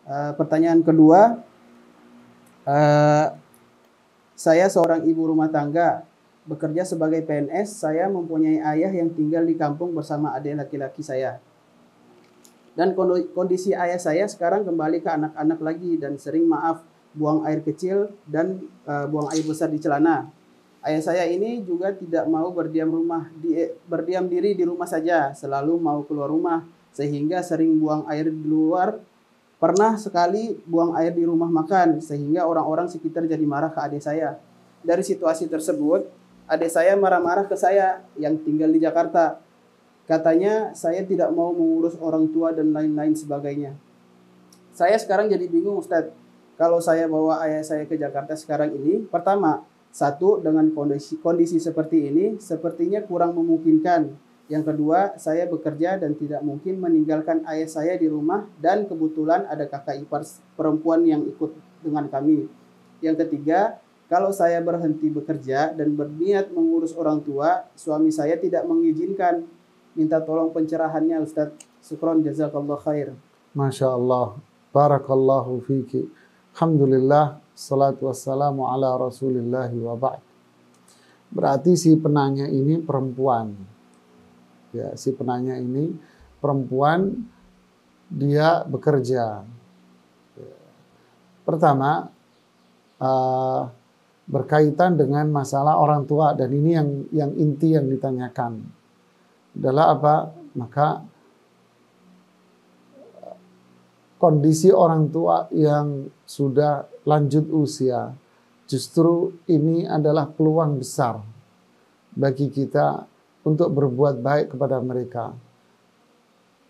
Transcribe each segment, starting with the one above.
Pertanyaan kedua, saya seorang ibu rumah tangga, bekerja sebagai PNS. Saya mempunyai ayah yang tinggal di kampung bersama adik laki-laki saya. Dan kondisi ayah saya sekarang kembali ke anak-anak lagi dan sering buang air kecil dan buang air besar di celana. Ayah saya ini juga tidak mau berdiam diri di rumah saja, selalu mau keluar rumah sehingga sering buang air di luar. Pernah sekali buang air di rumah makan sehingga orang-orang sekitar jadi marah ke adik saya. Dari situasi tersebut, adik saya marah-marah ke saya yang tinggal di Jakarta. Katanya saya tidak mau mengurus orang tua dan lain-lain sebagainya. Saya sekarang jadi bingung, Ustadz. Kalau saya bawa ayah saya ke Jakarta sekarang ini, pertama, satu, dengan kondisi seperti ini, sepertinya kurang memungkinkan. Yang kedua, saya bekerja dan tidak mungkin meninggalkan ayah saya di rumah dan kebetulan ada kakak ipar perempuan yang ikut dengan kami. Yang ketiga, kalau saya berhenti bekerja dan berniat mengurus orang tua, suami saya tidak mengizinkan. Minta tolong pencerahannya, Ustadz. Syukron, jazakallah khair. Masya Allah, barakallahu fiki. Alhamdulillah, salatu wassalamu ala rasulillahi wa ba'd. Berarti si penanya ini perempuan. Ya, si penanya ini perempuan, dia bekerja. Pertama, berkaitan dengan masalah orang tua, dan ini yang inti yang ditanyakan adalah apa? Maka kondisi orang tua yang sudah lanjut usia, justru ini adalah peluang besar bagi kita untuk berbuat baik kepada mereka.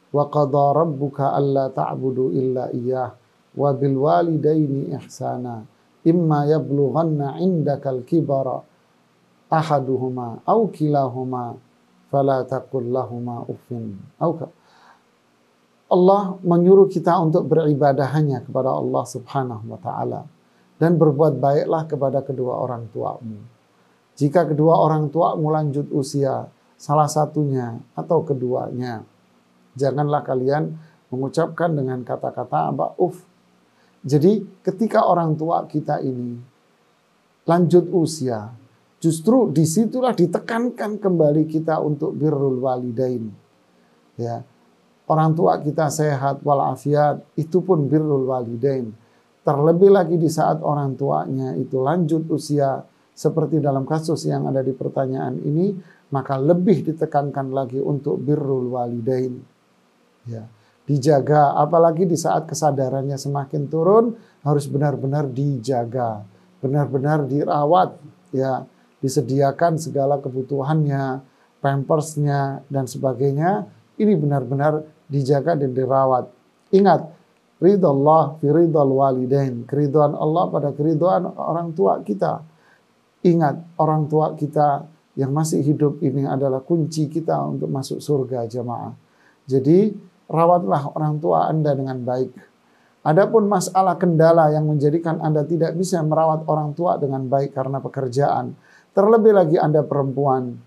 Wa qadha rabbuka alla ta'budu illa iyyah wa bil walidaini ihsana imma yablughanna 'indakal kibara ahaduhuma aw kilahuma fala taqul lahuma uffin. Allah menyuruh kita untuk beribadah hanya kepada Allah Subhanahu wa taala dan berbuat baiklah kepada kedua orang tuamu. Jika kedua orang tuamu lanjut usia, salah satunya atau keduanya, janganlah kalian mengucapkan dengan kata-kata uff. Jadi ketika orang tua kita ini lanjut usia, justru disitulah ditekankan kembali kita untuk birrul walidain. Ya, orang tua kita sehat walafiat, itu pun birrul walidain. Terlebih lagi di saat orang tuanya itu lanjut usia, seperti dalam kasus yang ada di pertanyaan ini, maka lebih ditekankan lagi untuk birrul walidain. Ya, dijaga, apalagi di saat kesadarannya semakin turun, harus benar-benar dijaga, benar-benar dirawat, ya, disediakan segala kebutuhannya, pampersnya dan sebagainya. Ini benar-benar dijaga dan dirawat. Ingat, ridallah fi ridal walidain, keridhaan Allah pada keridhaan orang tua kita. Ingat, orang tua kita yang masih hidup ini adalah kunci kita untuk masuk surga, jamaah. Jadi rawatlah orang tua Anda dengan baik. Adapun masalah kendala yang menjadikan Anda tidak bisa merawat orang tua dengan baik karena pekerjaan, terlebih lagi Anda perempuan,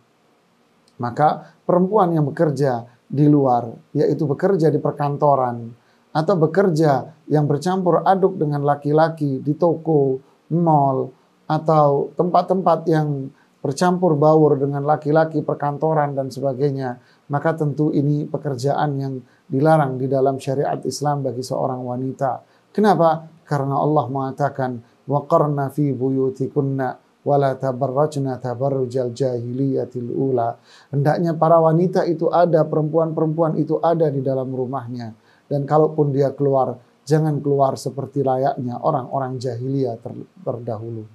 maka perempuan yang bekerja di luar, yaitu bekerja di perkantoran, atau bekerja yang bercampur aduk dengan laki-laki di toko, mall, atau tempat-tempat yang bercampur baur dengan laki-laki, perkantoran dan sebagainya, maka tentu ini pekerjaan yang dilarang di dalam syariat Islam bagi seorang wanita. Kenapa? Karena Allah mengatakan, waqarna fi buyutikunna wala tabarrajna tabarrujal jahiliyatil ula. Hendaknya para wanita itu ada, perempuan-perempuan itu ada di dalam rumahnya. Dan kalaupun dia keluar, jangan keluar seperti layaknya orang-orang jahiliyah terdahulu.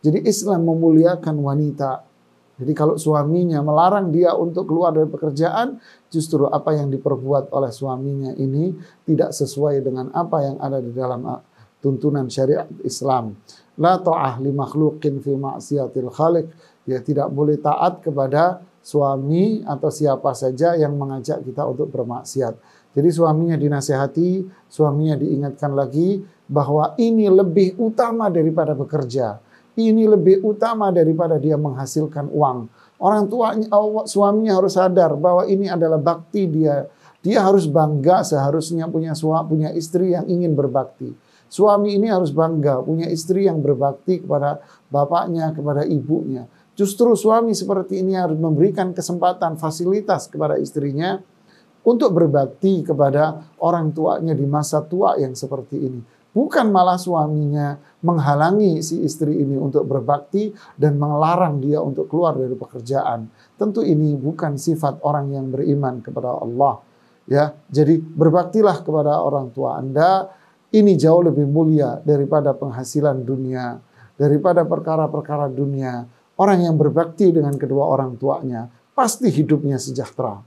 Jadi Islam memuliakan wanita. Jadi kalau suaminya melarang dia untuk keluar dari pekerjaan, justru apa yang diperbuat oleh suaminya ini tidak sesuai dengan apa yang ada di dalam tuntunan syariat Islam. La ta'ah li makhluqin fi ma'siyatil khaliq. Ya, tidak boleh taat kepada suami atau siapa saja yang mengajak kita untuk bermaksiat. Jadi suaminya dinasihati, suaminya diingatkan lagi bahwa ini lebih utama daripada bekerja. Ini lebih utama daripada dia menghasilkan uang. Orang tuanya, suaminya harus sadar bahwa ini adalah bakti dia Dia harus bangga seharusnya punya istri yang ingin berbakti. Suami ini harus bangga punya istri yang berbakti kepada bapaknya, kepada ibunya. Justru suami seperti ini harus memberikan kesempatan, fasilitas kepada istrinya untuk berbakti kepada orang tuanya di masa tua yang seperti ini. Bukan malah suaminya menghalangi si istri ini untuk berbakti dan melarang dia untuk keluar dari pekerjaan. Tentu ini bukan sifat orang yang beriman kepada Allah. Ya, jadi berbaktilah kepada orang tua Anda. Ini jauh lebih mulia daripada penghasilan dunia, daripada perkara-perkara dunia. Orang yang berbakti dengan kedua orang tuanya pasti hidupnya sejahtera.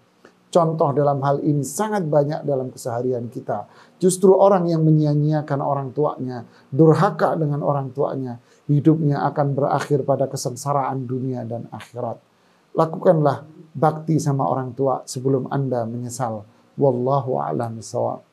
Contoh dalam hal ini sangat banyak dalam keseharian kita. Justru orang yang menyia-nyiakan orang tuanya, durhaka dengan orang tuanya, hidupnya akan berakhir pada kesengsaraan dunia dan akhirat. Lakukanlah bakti sama orang tua sebelum Anda menyesal. Wallahu a'lam bishawab.